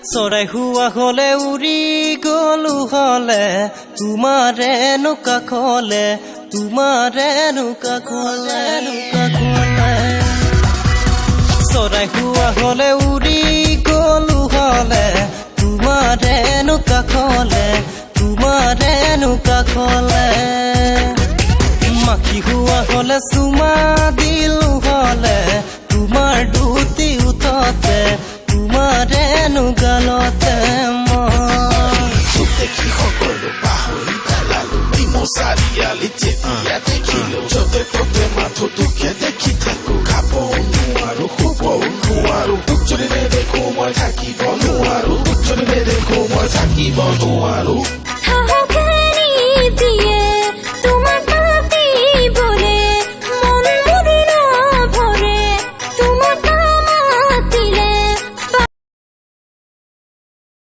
চৰাই হুৱা হলে উৰি গলো হলে তোমাৰে কাষলে চৰাই হুৱা হলে উৰি গলো হলে তোমাৰে কাষলে মাখি হুৱা হলে চুমা দিলো হলে তোমাৰ দুটি উঠতে তোমাৰে গালতে দেখি সকলো পাহৰি পেলালো চাৰিআলি যেতিয়া দেখিলো য'তে ত'তে মাথোটোকে দেখি থাকো খাব নোৱাৰো শুবও নোৱাৰো তোক যদি নেদেখো মই থাকিব নোৱাৰো